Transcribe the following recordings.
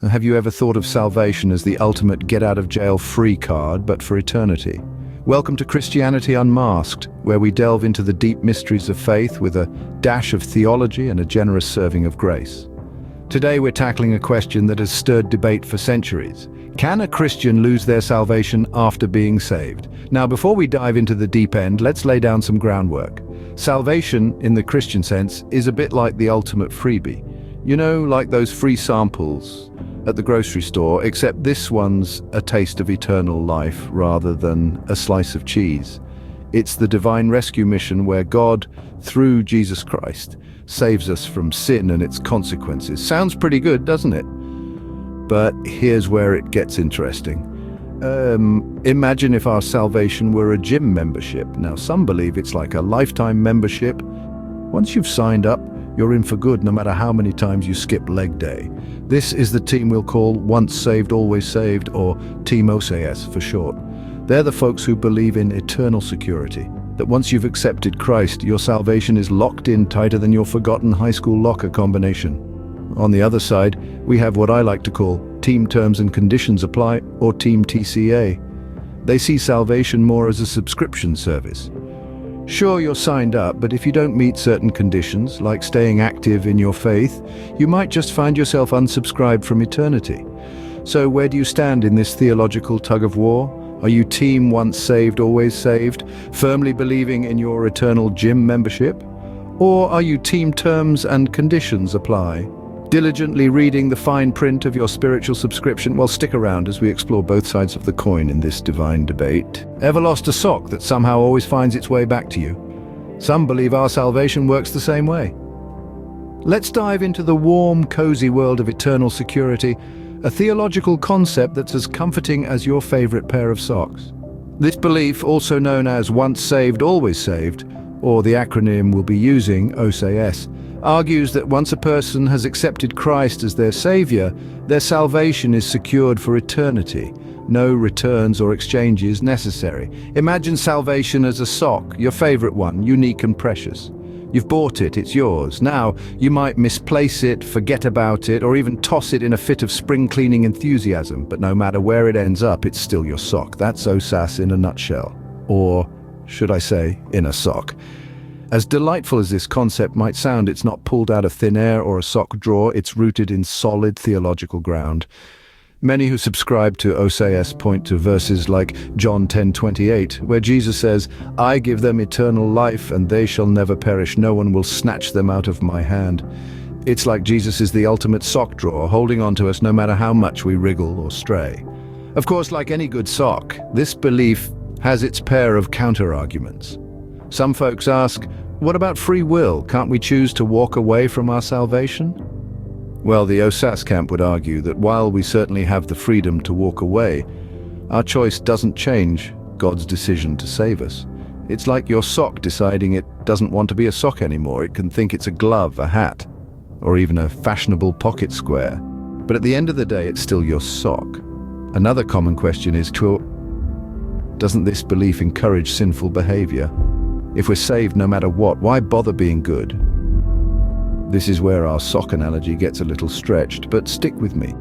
Have you ever thought of salvation as the ultimate get-out-of-jail-free card, but for eternity? Welcome to Christianity Unmasked, where we delve into the deep mysteries of faith with a dash of theology and a generous serving of grace. Today we're tackling a question that has stirred debate for centuries. Can a Christian lose their salvation after being saved? Now, before we dive into the deep end, let's lay down some groundwork. Salvation, in the Christian sense, is a bit like the ultimate freebie. You know, like those free samples at the grocery store, except this one's a taste of eternal life rather than a slice of cheese. It's the divine rescue mission where God, through Jesus Christ, saves us from sin and its consequences. Sounds pretty good, doesn't it? But here's where it gets interesting. Imagine if our salvation were a gym membership. Now, some believe it's like a lifetime membership. Once you've signed up, you're in for good no matter how many times you skip leg day. This is the team we'll call Once Saved, Always Saved, or Team OCS for short. They're the folks who believe in eternal security, that once you've accepted Christ, your salvation is locked in tighter than your forgotten high school locker combination. On the other side, we have what I like to call Team Terms and Conditions Apply, or Team TCA. They see salvation more as a subscription service. Sure, you're signed up, but if you don't meet certain conditions, like staying active in your faith, you might just find yourself unsubscribed from eternity. So where do you stand in this theological tug-of-war? Are you team once saved, always saved, firmly believing in your eternal gym membership? Or are you team terms and conditions apply, diligently reading the fine print of your spiritual subscription? Well, stick around as we explore both sides of the coin in this divine debate. Ever lost a sock that somehow always finds its way back to you? Some believe our salvation works the same way. Let's dive into the warm, cozy world of eternal security, a theological concept that's as comforting as your favorite pair of socks. This belief, also known as once saved, always saved, or the acronym we'll be using, OCS, argues that once a person has accepted Christ as their Savior, their salvation is secured for eternity. No returns or exchanges necessary. Imagine salvation as a sock, your favorite one, unique and precious. You've bought it, it's yours. Now, you might misplace it, forget about it, or even toss it in a fit of spring cleaning enthusiasm, but no matter where it ends up, it's still your sock. That's OSAS in a nutshell. Or, should I say, in a sock. As delightful as this concept might sound, it's not pulled out of thin air or a sock drawer. It's rooted in solid theological ground. Many who subscribe to OCS point to verses like John 10:28, where Jesus says, "I give them eternal life, and they shall never perish. No one will snatch them out of my hand." It's like Jesus is the ultimate sock drawer, holding on to us no matter how much we wriggle or stray. Of course, like any good sock, this belief has its pair of counter-arguments. Some folks ask, what about free will? Can't we choose to walk away from our salvation? Well, the OSAS camp would argue that while we certainly have the freedom to walk away, our choice doesn't change God's decision to save us. It's like your sock deciding it doesn't want to be a sock anymore. It can think it's a glove, a hat, or even a fashionable pocket square. But at the end of the day, it's still your sock. Another common question is, doesn't this belief encourage sinful behavior? If we're saved no matter what, why bother being good? This is where our sock analogy gets a little stretched, but stick with me.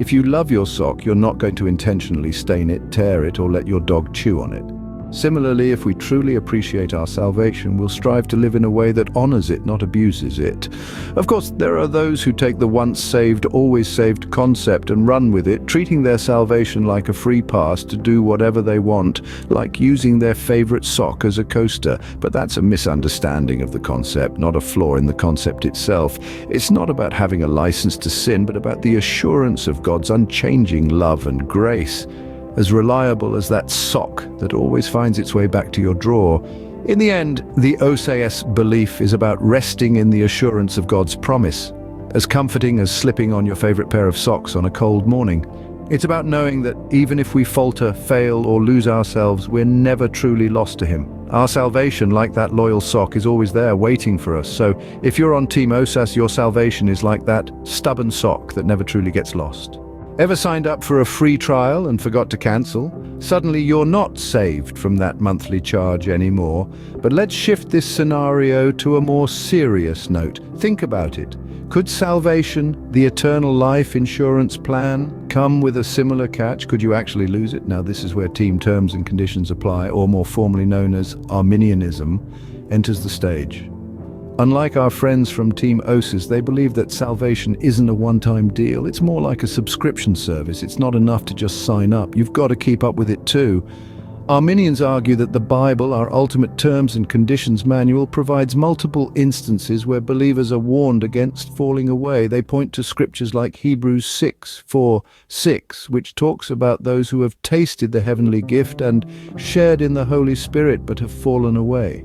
If you love your sock, you're not going to intentionally stain it, tear it, or let your dog chew on it. Similarly, if we truly appreciate our salvation, we'll strive to live in a way that honors it, not abuses it. Of course, there are those who take the once saved, always saved concept and run with it, treating their salvation like a free pass to do whatever they want, like using their favorite sock as a coaster. But that's a misunderstanding of the concept, not a flaw in the concept itself. It's not about having a license to sin, but about the assurance of God's unchanging love and grace. As reliable as that sock that always finds its way back to your drawer. In the end, the OCS belief is about resting in the assurance of God's promise, as comforting as slipping on your favorite pair of socks on a cold morning. It's about knowing that even if we falter, fail, or lose ourselves, we're never truly lost to Him. Our salvation, like that loyal sock, is always there waiting for us. So if you're on Team OSAS, your salvation is like that stubborn sock that never truly gets lost. Ever signed up for a free trial and forgot to cancel? Suddenly you're not saved from that monthly charge anymore. But let's shift this scenario to a more serious note. Think about it. Could salvation, the eternal life insurance plan, come with a similar catch? Could you actually lose it? Now, this is where team terms and conditions apply, or more formally known as Arminianism, enters the stage. Unlike our friends from Team OSIS, they believe that salvation isn't a one-time deal. It's more like a subscription service. It's not enough to just sign up. You've got to keep up with it too. Arminians argue that the Bible, our ultimate terms and conditions manual, provides multiple instances where believers are warned against falling away. They point to scriptures like Hebrews 6:4-6, which talks about those who have tasted the heavenly gift and shared in the Holy Spirit but have fallen away.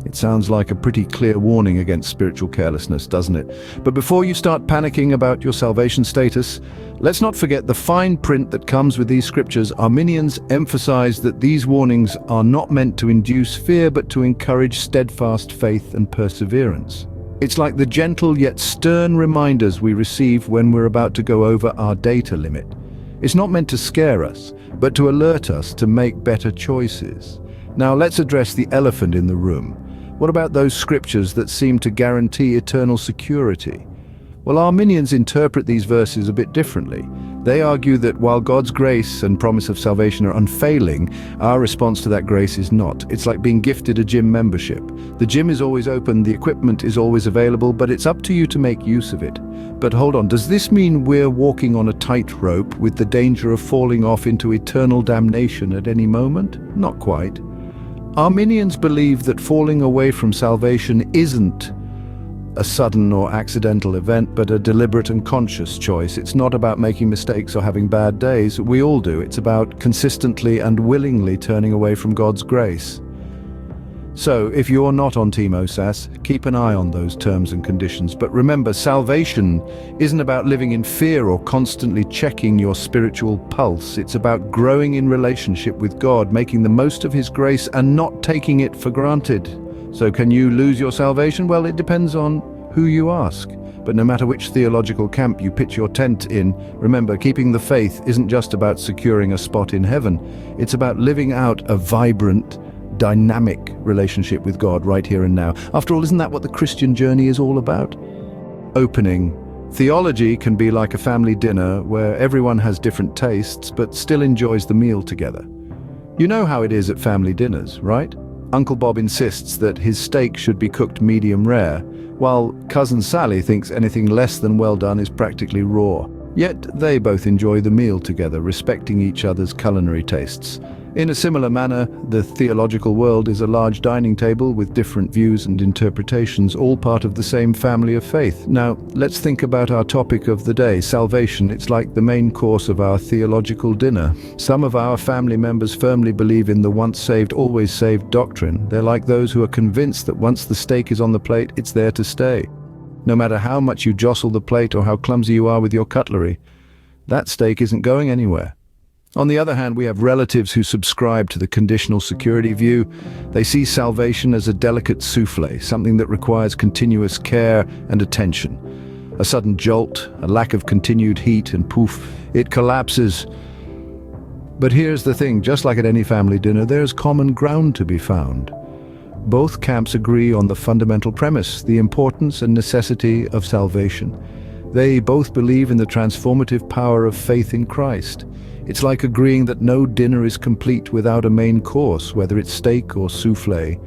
It sounds like a pretty clear warning against spiritual carelessness, doesn't it? But before you start panicking about your salvation status, let's not forget the fine print that comes with these scriptures. Arminians emphasize that these warnings are not meant to induce fear, but to encourage steadfast faith and perseverance. It's like the gentle yet stern reminders we receive when we're about to go over our data limit. It's not meant to scare us, but to alert us to make better choices. Now let's address the elephant in the room. What about those scriptures that seem to guarantee eternal security? Well, Arminians interpret these verses a bit differently. They argue that while God's grace and promise of salvation are unfailing, our response to that grace is not. It's like being gifted a gym membership. The gym is always open, the equipment is always available, but it's up to you to make use of it. But hold on, does this mean we're walking on a tightrope with the danger of falling off into eternal damnation at any moment? Not quite. Arminians believe that falling away from salvation isn't a sudden or accidental event, but a deliberate and conscious choice. It's not about making mistakes or having bad days. We all do. It's about consistently and willingly turning away from God's grace. So, if you're not on Team OSAS, keep an eye on those terms and conditions. But remember, salvation isn't about living in fear or constantly checking your spiritual pulse. It's about growing in relationship with God, making the most of His grace and not taking it for granted. So can you lose your salvation? Well, it depends on who you ask. But no matter which theological camp you pitch your tent in, remember, keeping the faith isn't just about securing a spot in heaven. It's about living out a vibrant, dynamic relationship with God right here and now. After all, isn't that what the Christian journey is all about? Opening. Theology can be like a family dinner where everyone has different tastes but still enjoys the meal together. You know how it is at family dinners, right? Uncle Bob insists that his steak should be cooked medium rare, while Cousin Sally thinks anything less than well done is practically raw. Yet they both enjoy the meal together, respecting each other's culinary tastes. In a similar manner, the theological world is a large dining table with different views and interpretations, all part of the same family of faith. Now, let's think about our topic of the day, salvation. It's like the main course of our theological dinner. Some of our family members firmly believe in the once saved, always saved doctrine. They're like those who are convinced that once the steak is on the plate, it's there to stay. No matter how much you jostle the plate or how clumsy you are with your cutlery, that steak isn't going anywhere. On the other hand, we have relatives who subscribe to the conditional security view. They see salvation as a delicate souffle, something that requires continuous care and attention. A sudden jolt, a lack of continued heat, and poof, it collapses. But here's the thing, just like at any family dinner, there's common ground to be found. Both camps agree on the fundamental premise, the importance and necessity of salvation. They both believe in the transformative power of faith in Christ. It's like agreeing that no dinner is complete without a main course, whether it's steak or souffle.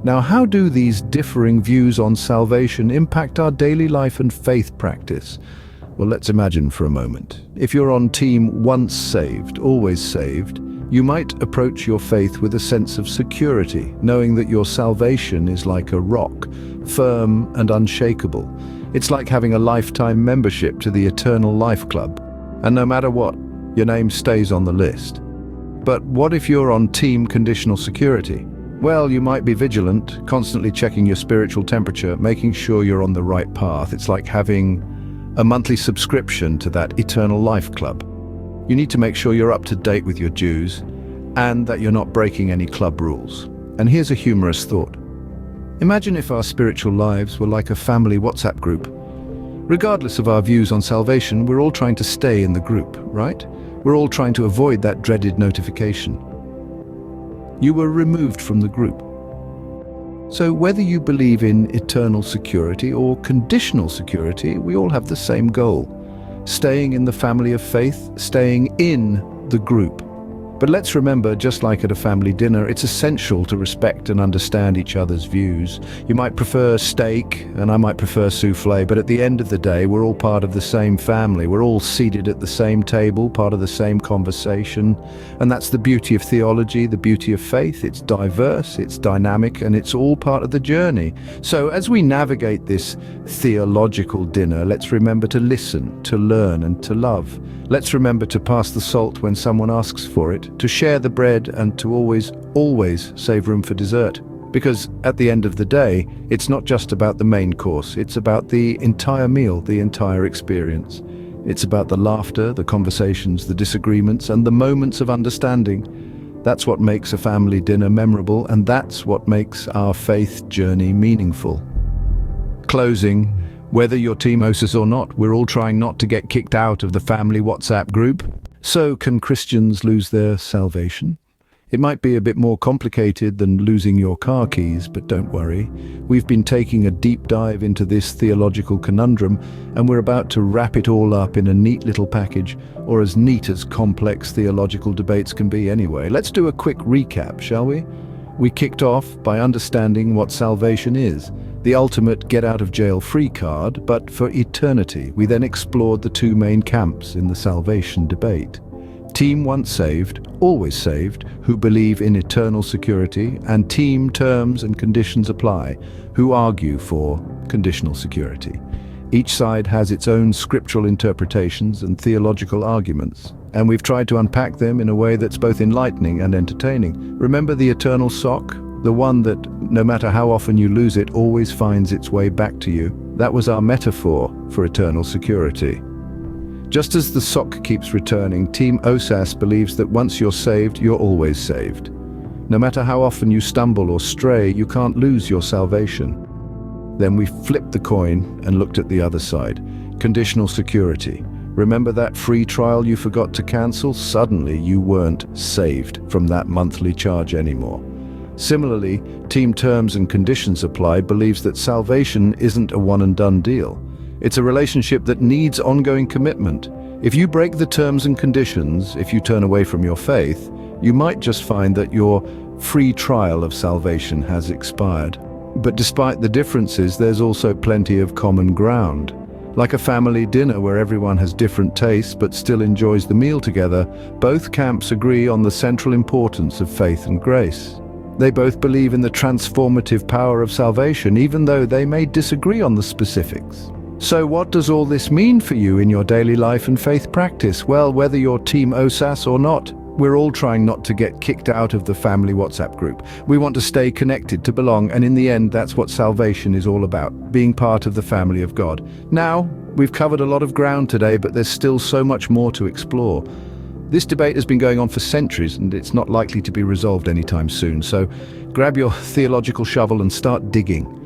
Now, how do these differing views on salvation impact our daily life and faith practice? Well, let's imagine for a moment. If you're on team once saved, always saved, you might approach your faith with a sense of security, knowing that your salvation is like a rock, firm and unshakable. It's like having a lifetime membership to the Eternal Life Club. And no matter what, your name stays on the list. But what if you're on team conditional security? Well, you might be vigilant, constantly checking your spiritual temperature, making sure you're on the right path. It's like having a monthly subscription to that Eternal Life Club. You need to make sure you're up to date with your dues and that you're not breaking any club rules. And here's a humorous thought. Imagine if our spiritual lives were like a family WhatsApp group. Regardless of our views on salvation, we're all trying to stay in the group, right? We're all trying to avoid that dreaded notification. You were removed from the group. So whether you believe in eternal security or conditional security, we all have the same goal: staying in the family of faith, staying in the group. But let's remember, just like at a family dinner, it's essential to respect and understand each other's views. You might prefer steak and I might prefer souffle, but at the end of the day, we're all part of the same family. We're all seated at the same table, part of the same conversation. And that's the beauty of theology, the beauty of faith. It's diverse, it's dynamic, and it's all part of the journey. So as we navigate this theological dinner, let's remember to listen, to learn, and to love. Let's remember to pass the salt when someone asks for it, to share the bread, and to always save room for dessert. Because at the end of the day, it's not just about the main course, it's about the entire meal, the entire experience. It's about the laughter, the conversations, the disagreements, and the moments of understanding. That's what makes a family dinner memorable, and that's what makes our faith journey meaningful. Closing. Whether you're Team OSAS or not, we're all trying not to get kicked out of the family WhatsApp group. So can Christians lose their salvation? It might be a bit more complicated than losing your car keys, but don't worry. We've been taking a deep dive into this theological conundrum, and we're about to wrap it all up in a neat little package, or as neat as complex theological debates can be anyway. Let's do a quick recap, shall we? We kicked off by understanding what salvation is, the ultimate get-out-of-jail-free card, but for eternity. We then explored the two main camps in the salvation debate. Team once saved, always saved, who believe in eternal security, and team terms and conditions apply, who argue for conditional security. Each side has its own scriptural interpretations and theological arguments, and we've tried to unpack them in a way that's both enlightening and entertaining. Remember the eternal sock? The one that, no matter how often you lose it, always finds its way back to you. That was our metaphor for eternal security. Just as the sock keeps returning, Team OSAS believes that once you're saved, you're always saved. No matter how often you stumble or stray, you can't lose your salvation. Then we flipped the coin and looked at the other side. Conditional security. Remember that free trial you forgot to cancel? Suddenly you weren't saved from that monthly charge anymore. Similarly, Team Terms and Conditions Apply believes that salvation isn't a one-and-done deal. It's a relationship that needs ongoing commitment. If you break the terms and conditions, if you turn away from your faith, you might just find that your free trial of salvation has expired. But despite the differences, there's also plenty of common ground. Like a family dinner where everyone has different tastes but still enjoys the meal together, both camps agree on the central importance of faith and grace. They both believe in the transformative power of salvation, even though they may disagree on the specifics. So what does all this mean for you in your daily life and faith practice? Well, whether you're Team OSAS or not, we're all trying not to get kicked out of the family WhatsApp group. We want to stay connected, to belong, and in the end, that's what salvation is all about, being part of the family of God. Now, we've covered a lot of ground today, but there's still so much more to explore. This debate has been going on for centuries, and it's not likely to be resolved anytime soon, so grab your theological shovel and start digging.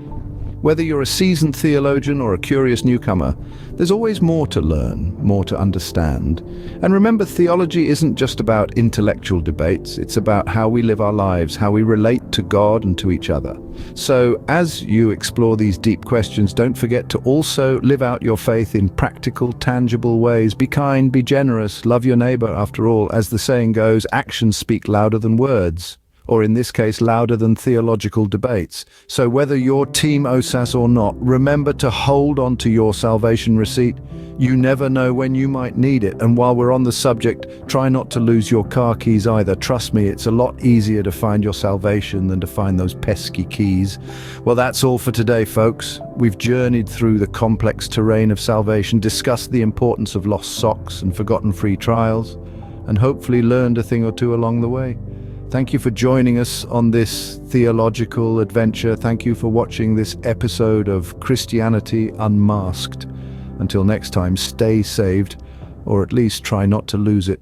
Whether you're a seasoned theologian or a curious newcomer, there's always more to learn, more to understand. And remember, theology isn't just about intellectual debates, it's about how we live our lives, how we relate to God and to each other. So, as you explore these deep questions, don't forget to also live out your faith in practical, tangible ways. Be kind, be generous, love your neighbor. After all, as the saying goes, actions speak louder than words. Or in this case, louder than theological debates. So whether you're Team OSAS or not, remember to hold on to your salvation receipt. You never know when you might need it. And while we're on the subject, try not to lose your car keys either. Trust me, it's a lot easier to find your salvation than to find those pesky keys. Well, that's all for today, folks. We've journeyed through the complex terrain of salvation, discussed the importance of lost socks and forgotten free trials, and hopefully learned a thing or two along the way. Thank you for joining us on this theological adventure. Thank you for watching this episode of Christianity Unmasked. Until next time, stay saved, or at least try not to lose it.